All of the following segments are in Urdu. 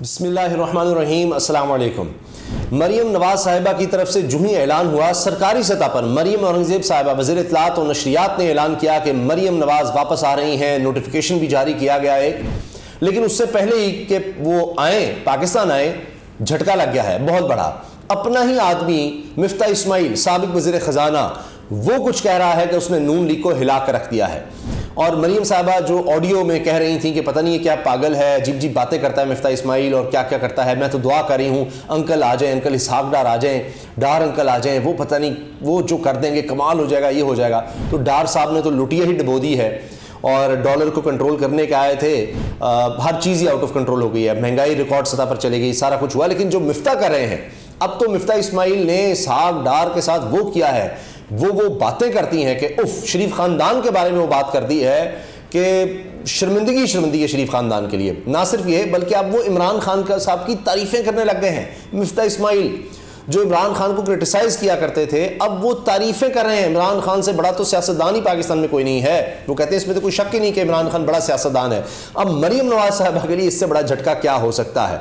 بسم اللہ الرحمن الرحیم. السلام علیکم. مریم نواز صاحبہ کی طرف سے جو ہی اعلان ہوا سرکاری سطح پر، مریم اورنگزیب صاحبہ وزیر اطلاعات و نشریات نے اعلان کیا کہ مریم نواز واپس آ رہی ہیں. نوٹیفیکیشن بھی جاری کیا گیا ایک، لیکن اس سے پہلے ہی کہ وہ آئیں پاکستان آئیں، جھٹکا لگ گیا ہے بہت بڑا. اپنا ہی آدمی مفتاح اسماعیل سابق وزیر خزانہ وہ کچھ کہہ رہا ہے کہ اس نے نون لیگ کو ہلا کر رکھ دیا ہے. اور مریم صاحبہ جو آڈیو میں کہہ رہی تھیں کہ پتہ نہیں یہ کیا پاگل ہے، عجیب عجیب باتیں کرتا ہے مفتاح اسماعیل اور کیا کیا کرتا ہے، میں تو دعا کر رہی ہوں انکل آ جائیں، انکل اسحاق ڈار آ جائیں، ڈار انکل آ جائیں، وہ پتہ نہیں وہ جو کر دیں گے کمال ہو جائے گا، یہ ہو جائے گا. تو ڈار صاحب نے تو لٹیا ہی ڈبو دی ہے اور ڈالر کو کنٹرول کرنے کے آئے تھے. ہر چیز ہی آؤٹ آف کنٹرول ہو گئی ہے، مہنگائی ریکارڈ سطح پر چلی گئی، سارا کچھ ہوا. لیکن جو مفتاح کر رہے ہیں اب تو مفتاح اسماعیل نے اسحاق ڈار کے ساتھ وہ کیا ہے، وہ باتیں کرتی ہیں کہ اف، شریف خاندان کے بارے میں وہ بات کرتی ہے کہ شرمندگی ہے شریف خاندان کے لیے. نہ صرف یہ بلکہ اب وہ عمران خان صاحب کی تعریفیں کرنے لگ گئے ہیں. مفتاح اسماعیل جو عمران خان کو کرٹیسائز کیا کرتے تھے اب وہ تعریفیں کر رہے ہیں. عمران خان سے بڑا تو سیاستدان ہی پاکستان میں کوئی نہیں ہے. وہ کہتے ہیں اس میں تو کوئی شک ہی نہیں کہ عمران خان بڑا سیاستدان ہے. اب مریم نواز صاحبہ کے لیے اس سے بڑا جھٹکا کیا ہو سکتا ہے؟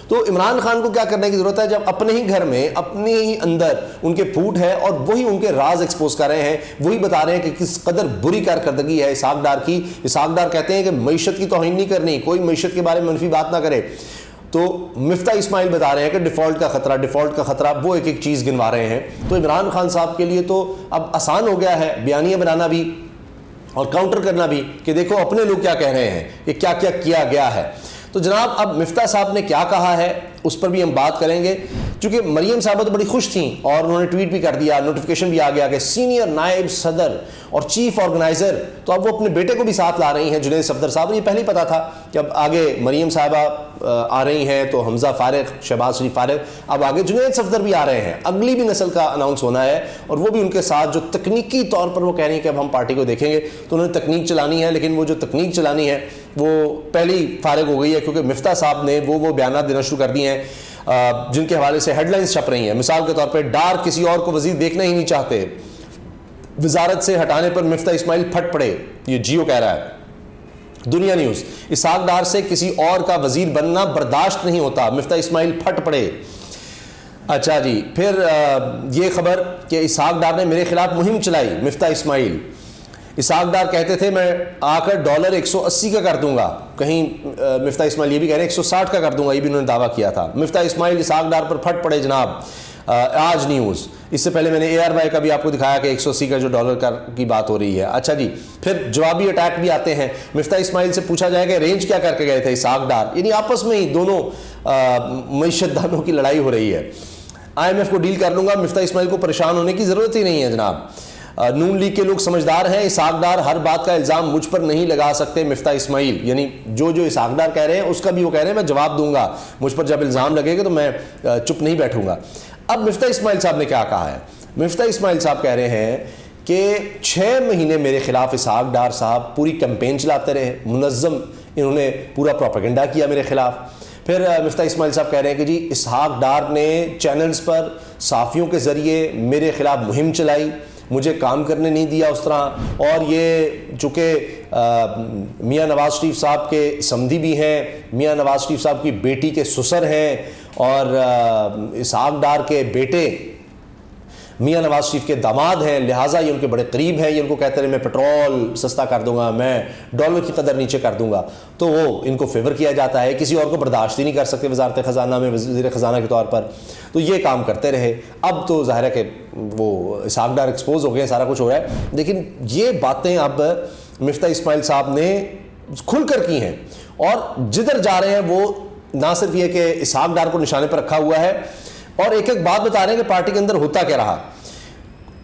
تو عمران خان کو کیا کرنے کی ضرورت ہے جب اپنے ہی گھر میں اپنے ہی اندر ان کے پھوٹ ہے اور وہی ان کے راز ایکسپوز کر رہے ہیں، وہی بتا رہے ہیں کہ کس قدر بری کارکردگی ہے اسحاق ڈار کی. اسحاق ڈار کہتے ہیں کہ معیشت کی توہین نہیں کرنی، کوئی معیشت کے بارے میں منفی بات نہ کرے. تو مفتاح اسماعیل بتا رہے ہیں کہ ڈیفالٹ کا خطرہ وہ ایک ایک چیز گنوا رہے ہیں. تو عمران خان صاحب کے لیے تو اب آسان ہو گیا ہے بیانیہ بنانا بھی اور کاؤنٹر کرنا بھی کہ دیکھو اپنے لوگ کیا کہہ رہے ہیں، کہ کیا کیا کیا گیا ہے. تو جناب اب مفتاح صاحب نے کیا کہا ہے اس پر بھی ہم بات کریں گے. چونکہ مریم صاحبہ تو بڑی خوش تھیں اور انہوں نے ٹویٹ بھی کر دیا، نوٹیفیکیشن بھی آ گیا کہ سینئر نائب صدر اور چیف آرگنائزر، تو اب وہ اپنے بیٹے کو بھی ساتھ لا رہی ہیں جنید صفدر صاحب. یہ پہلے ہی پتا تھا کہ اب آگے مریم صاحبہ آ رہی ہیں تو حمزہ فارغ، شہباز شریف فارغ، اب آگے جنید صفدر بھی آ رہے ہیں. اگلی بھی نسل کا اناؤنس ہونا ہے اور وہ بھی ان کے ساتھ جو تکنیکی طور پر وہ کہہ رہی ہیں کہ اب ہم پارٹی کو دیکھیں گے. تو انہوں نے تکنیک چلانی ہے، لیکن وہ جو تکنیک چلانی ہے وہ پہلی فارغ ہو گئی ہے کیونکہ مفتاح صاحب نے وہ بیانات دینا شروع کر دیے ہیں جن کے حوالے سے ہیڈ لائنز چھپ رہی ہیں. مثال کے طور پہ ڈار کسی اور کو وزیر دیکھنا ہی نہیں چاہتے، وزارت سے ہٹانے پر مفتاح اسماعیل پھٹ پڑے، یہ جیو کہہ رہا ہے. دنیا نیوز، اسحاق ڈار سے کسی اور کا وزیر بننا برداشت نہیں ہوتا، مفتاح اسماعیل پھٹ پڑے. اچھا جی، پھر یہ خبر کہ اسحاق ڈار نے میرے خلاف مہم چلائی، مفتاح اسماعیل. اسحاق ڈار کہتے تھے میں آ کر ڈالر 180 کا کر دوں گا، کہیں مفتاح اسماعیل یہ بھی کہہ رہے ہیں 160 کا کر دوں گا، یہ بھی انہوں نے دعویٰ کیا تھا. مفتاح اسماعیل اسحاق ڈار پر پھٹ پڑے جناب. آج نیوز، اس سے پہلے میں نے ARY کا بھی آپ کو دکھایا کہ 180 کا جو ڈالر کی بات ہو رہی ہے. اچھا جی، پھر جوابی اٹیک بھی آتے ہیں. مفتاح اسماعیل سے پوچھا جائے کہ رینج کیا کر کے گئے تھے اسحاق ڈار، یعنی آپس میں ہی دونوں معیشت دانوں کی لڑائی ہو رہی ہے. IMF کو ڈیل کر لوں گا، مفتاح اسماعیل کو پریشان ہونے کی ضرورت ہی نہیں ہے جناب. نون لیگ کے لوگ سمجھدار ہیں، اسحاق ڈار ہر بات کا الزام مجھ پر نہیں لگا سکتے. مفتاح اسماعیل یعنی جو اسحاق ڈار کہہ رہے ہیں اس کا بھی وہ کہہ رہے ہیں میں جواب دوں گا، مجھ پر جب الزام لگے گا تو میں چپ نہیں بیٹھوں گا. اب مفتاح اسماعیل صاحب نے کیا کہا ہے؟ مفتاح اسماعیل صاحب کہہ رہے ہیں کہ 6 مہینے میرے خلاف اسحاق ڈار صاحب پوری کیمپین چلاتے رہے، منظم انہوں نے پورا پروپیگنڈا کیا میرے خلاف. پھر مفتاح اسماعیل صاحب کہہ رہے ہیں کہ جی اسحاق ڈار نے چینلز پر صحافیوں کے ذریعے میرے خلاف مہم چلائی، مجھے کام کرنے نہیں دیا اس طرح. اور یہ چونکہ میاں نواز شریف صاحب کے سمدھی بھی ہیں، میاں نواز شریف صاحب کی بیٹی کے سسر ہیں اور اسحاق ڈار کے بیٹے میاں نواز شریف کے داماد ہیں، لہٰذا یہ ان کے بڑے قریب ہیں. یہ ان کو کہتے ہیں میں پٹرول سستا کر دوں گا، میں ڈالر کی قدر نیچے کر دوں گا، تو وہ ان کو فیور کیا جاتا ہے. کسی اور کو برداشت ہی نہیں کر سکتے وزارت خزانہ میں وزیر خزانہ کے طور پر، تو یہ کام کرتے رہے. اب تو ظاہر ہے کہ وہ اسحاق ڈار ایکسپوز ہو گئے، سارا کچھ ہو رہا ہے. لیکن یہ باتیں اب مفتاح اسماعیل صاحب نے کھل کر کی ہیں اور جدھر جا رہے ہیں وہ نہ صرف یہ کہ اسحاق ڈار کو نشانے پر رکھا ہوا ہے اور ایک ایک بات بتا رہے ہیں کہ پارٹی کے اندر ہوتا کیا رہا.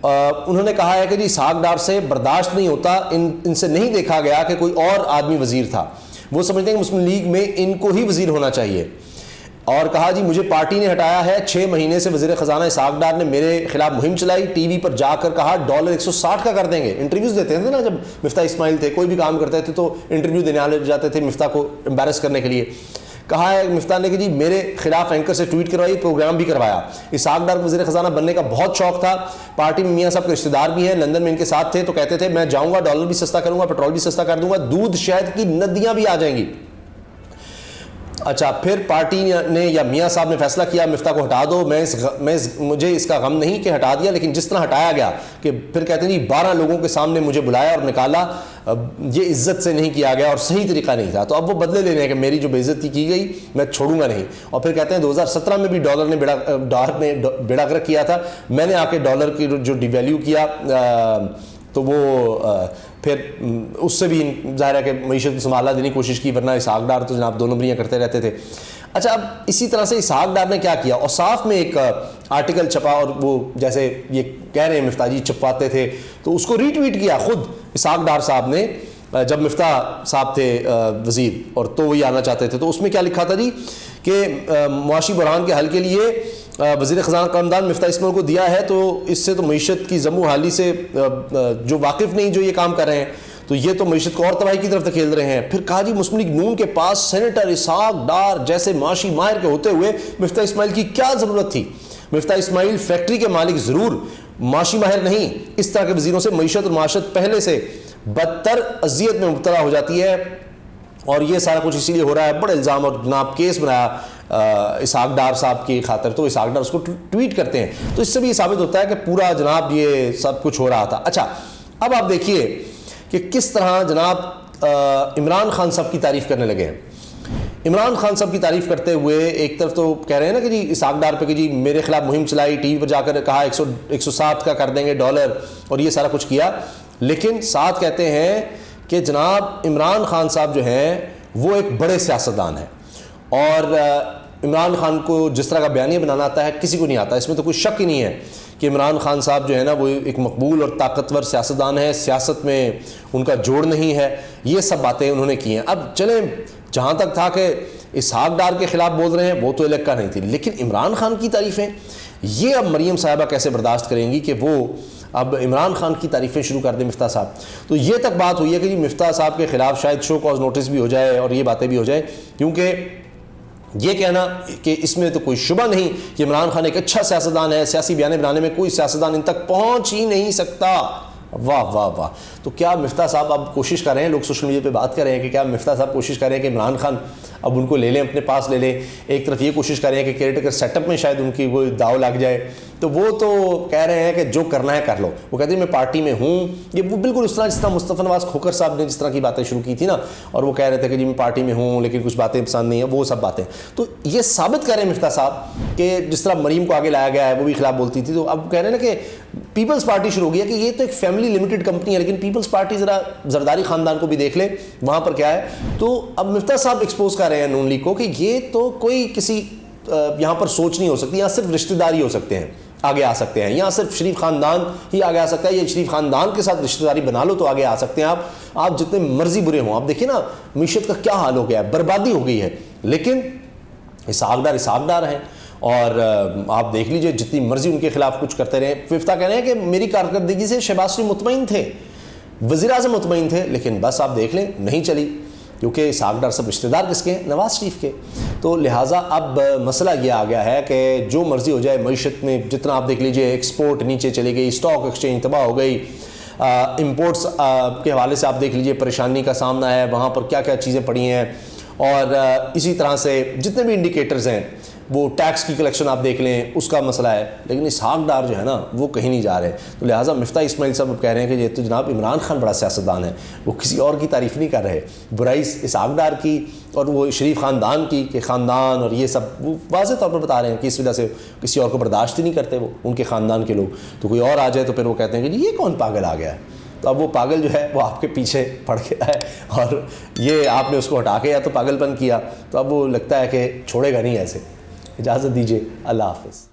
انہوں نے کہا ہے کہ جی اسحاق ڈار سے برداشت نہیں ہوتا، ان سے نہیں دیکھا گیا کہ کوئی اور آدمی وزیر تھا، وہ سمجھتے ہیں کہ مسلم لیگ میں ان کو ہی وزیر ہونا چاہیے. اور کہا جی مجھے پارٹی نے ہٹایا ہے، 6 مہینے سے وزیر خزانہ اسحاق ڈار نے میرے خلاف مہم چلائی، ٹی وی پر جا کر کہا ڈالر 160 کا کر دیں گے. انٹرویوز دیتے تھے نا جب مفتاح اسماعیل تھے، کوئی بھی کام کرتے تھے تو انٹرویو دینے والے جاتے تھے مفتاح کو امبیرس کرنے کے لیے. کہا ہے مفتاح نے کہ جی میرے خلاف اینکر سے ٹویٹ کروائی، پروگرام بھی کروایا. اسحاق ڈار کو وزیر خزانہ بننے کا بہت شوق تھا، پارٹی میں میاں صاحب کے رشتہ دار بھی ہیں، لندن میں ان کے ساتھ تھے، تو کہتے تھے میں جاؤں گا ڈالر بھی سستا کروں گا، پیٹرول بھی سستا کر دوں گا، دودھ شہد کی ندیاں بھی آ جائیں گی. اچھا پھر پارٹی نے یا میاں صاحب نے فیصلہ کیا مفتاح کو ہٹا دو. مجھے اس کا غم نہیں کہ ہٹا دیا, لیکن جس طرح ہٹایا گیا کہ پھر کہتے ہیں جی 12 لوگوں کے سامنے مجھے بلایا اور نکالا, یہ عزت سے نہیں کیا گیا اور صحیح طریقہ نہیں تھا. تو اب وہ بدلے لے رہے ہیں کہ میری جو بے عزتی کی گئی میں چھوڑوں گا نہیں. اور پھر کہتے ہیں 2017 میں بھی ڈالر نے بیڑا غرق کیا تھا, میں نے آ کے ڈالر کی جو ڈی ویلیو کیا تو وہ پھر اس سے بھی ظاہر ہے کہ معیشت سنبھالنا دینے کی کوشش کی, ورنہ اسحاق ڈار تو جناب 2 نمبریاں کرتے رہتے تھے. اچھا اب اسی طرح سے اسحاق ڈار نے کیا کیا, اور صاف میں ایک آرٹیکل چھپا, اور وہ جیسے یہ کہہ رہے ہیں مفتاح جی چھپواتے تھے, تو اس کو ری ٹویٹ کیا خود اسحاق ڈار صاحب نے جب مفتاح صاحب تھے وزیر اور تو وہی آنا چاہتے تھے. تو اس میں کیا لکھا تھا جی کہ معاشی بحران کے حل کے لیے وزیر خزانہ کا امداد مفتاح اسماعیل کو دیا ہے, تو اس سے تو معیشت کی ضم و حالی سے جو واقف نہیں جو یہ کام کر رہے ہیں تو یہ تو معیشت کو اور تباہی کی طرف دھکیل رہے ہیں. پھر کہا جی مسلم لیگ نون کے پاس سینیٹر اسحاق ڈار جیسے معاشی ماہر کے ہوتے ہوئے مفتاح اسماعیل کی کیا ضرورت تھی. مفتاح اسماعیل فیکٹری کے مالک ضرور, معاشی ماہر نہیں. اس طرح کے وزیروں سے معیشت اور معاشت پہلے سے بدتر اذیت میں مبتلا ہو جاتی ہے, اور یہ سارا کچھ اسی لیے ہو رہا ہے. بڑے الزام اور جناب کیس بنایا اسحاق ڈار صاحب کی خاطر, تو اسحاق ڈار اس کو ٹویٹ کرتے ہیں. تو اس سے بھی یہ ثابت ہوتا ہے کہ پورا جناب یہ سب کچھ ہو رہا تھا. اچھا اب آپ دیکھیے کہ کس طرح جناب عمران خان صاحب کی تعریف کرنے لگے ہیں. عمران خان صاحب کی تعریف کرتے ہوئے ایک طرف تو کہہ رہے ہیں نا کہ جی اسحاق ڈار پہ کہ جی میرے خلاف مہم چلائی, ٹی وی پر جا کر کہا 160 کا کر دیں گے ڈالر, اور یہ سارا کچھ کیا. لیکن ساتھ کہتے ہیں کہ جناب عمران خان صاحب جو ہیں وہ ایک بڑے سیاستدان ہیں, اور عمران خان کو جس طرح کا بیانیہ بنانا آتا ہے کسی کو نہیں آتا. اس میں تو کوئی شک ہی نہیں ہے کہ عمران خان صاحب جو ہے نا وہ ایک مقبول اور طاقتور سیاستدان ہے, سیاست میں ان کا جوڑ نہیں ہے. یہ سب باتیں انہوں نے کی ہیں. اب چلیں جہاں تک تھا کہ اسحاق ڈار کے خلاف بول رہے ہیں وہ تو الیکا نہیں تھی, لیکن عمران خان کی تعریفیں یہ اب مریم صاحبہ کیسے برداشت کریں گی کہ وہ اب عمران خان کی تعریفیں شروع کر دیں مفتاح صاحب. تو یہ تک بات ہوئی ہے کہ جی مفتاح صاحب کے خلاف شاید شو کاز نوٹس بھی ہو جائے اور یہ باتیں بھی ہو جائیں, کیونکہ یہ کہنا کہ اس میں تو کوئی شبہ نہیں کہ عمران خان ایک اچھا سیاستدان ہے, سیاسی بیانے بنانے میں کوئی سیاستدان ان تک پہنچ ہی نہیں سکتا. واہ واہ واہ. تو کیا مفتاح صاحب اب کوشش کر رہے ہیں, لوگ سوشل میڈیا پہ بات کر رہے ہیں کہ کیا مفتاح صاحب کوشش کر رہے ہیں کہ عمران خان اب ان کو لے لیں, اپنے پاس لے لیں. ایک طرف یہ کوشش کر رہے ہیں کہ کیئر ٹیکر سیٹ اپ میں شاید ان کی وہ داؤ لگ جائے. تو وہ تو کہہ رہے ہیں کہ جو کرنا ہے کر لو. وہ کہتے ہیں میں پارٹی میں ہوں, یہ وہ بالکل اس طرح جس طرح مصطفیٰ نواز کھوکھر صاحب نے جس طرح کی باتیں شروع کی تھی نا, اور وہ کہہ رہے تھے کہ جی میں پارٹی میں ہوں لیکن کچھ باتیں پسند نہیں ہیں, وہ سب باتیں. تو یہ ثابت کر رہے ہیں مفتاح صاحب کہ جس طرح مریم کو آگے لایا گیا ہے وہ بھی خلاف بولتی تھی, تو اب کہہ رہے ہیں نا کہ پیپلز پارٹی شروع ہو گئی ہے کہ یہ تو ایک فیملی لمیٹڈ کمپنی ہے, لیکن پیپلز پارٹی ذرا زرداری خاندان کو بھی دیکھ لے وہاں پر کیا ہے. تو اب مفتاح صاحب ایکسپوز کر رہے ہیں نون لیگ کو کہ یہ تو کوئی کسی یہاں پر سوچ نہیں ہو سکتی, یہاں صرف رشتہ داری ہو سکتے ہیں آگے آ سکتے ہیں, یہاں صرف شریف خاندان ہی آگے آ سکتا ہے, یہ شریف خاندان کے ساتھ رشتہ داری بنا لو تو آگے آ سکتے ہیں آپ جتنے مرضی برے ہوں. آپ دیکھیں نا معیشت کا کیا حال ہو گیا ہے, بربادی ہو گئی ہے, لیکن اسحاق ڈار ہیں, اور آپ دیکھ لیجئے جتنی مرضی ان کے خلاف کچھ کرتے رہے. مفتاح کہہ رہے ہیں کہ میری کارکردگی سے شہباز شریف مطمئن تھے, وزیر اعظم مطمئن تھے, لیکن بس آپ دیکھ لیں نہیں چلی, کیونکہ اسحاق ڈار سب رشتہ دار کس کے ہیں, نواز شریف کے. تو لہٰذا اب مسئلہ یہ آ گیا ہے کہ جو مرضی ہو جائے معیشت میں, جتنا آپ دیکھ لیجئے ایکسپورٹ نیچے چلی گئی, اسٹاک ایکسچینج تباہ ہو گئی, امپورٹس کے حوالے سے آپ دیکھ لیجئے پریشانی کا سامنا ہے, وہاں پر کیا کیا چیزیں پڑی ہیں, اور اسی طرح سے جتنے بھی انڈیکیٹرز ہیں, وہ ٹیکس کی کلیکشن آپ دیکھ لیں اس کا مسئلہ ہے, لیکن اسحاق ڈار جو ہے نا وہ کہیں نہیں جا رہے. تو لہٰذا مفتاح اسماعیل صاحب کہہ رہے ہیں کہ یہ تو جناب عمران خان بڑا سیاستدان ہے, وہ کسی اور کی تعریف نہیں کر رہے, برائی اسحاق ڈار کی اور وہ شریف خاندان کی کہ خاندان اور یہ سب وہ واضح طور پر بتا رہے ہیں کہ اس وجہ سے کسی اور کو برداشت ہی نہیں کرتے وہ ان کے خاندان کے لوگ. تو کوئی اور آ جائے تو پھر وہ کہتے ہیں کہ جی یہ کون پاگل آ گیا ہے. تو اب وہ پاگل جو ہے وہ آپ کے پیچھے پڑ گیا ہے, اور یہ آپ نے اس کو ہٹا کے یا تو پاگل پن کیا, تو اب وہ لگتا ہے کہ چھوڑے گا نہیں ایسے. اجازت دیجیے, اللہ حافظ.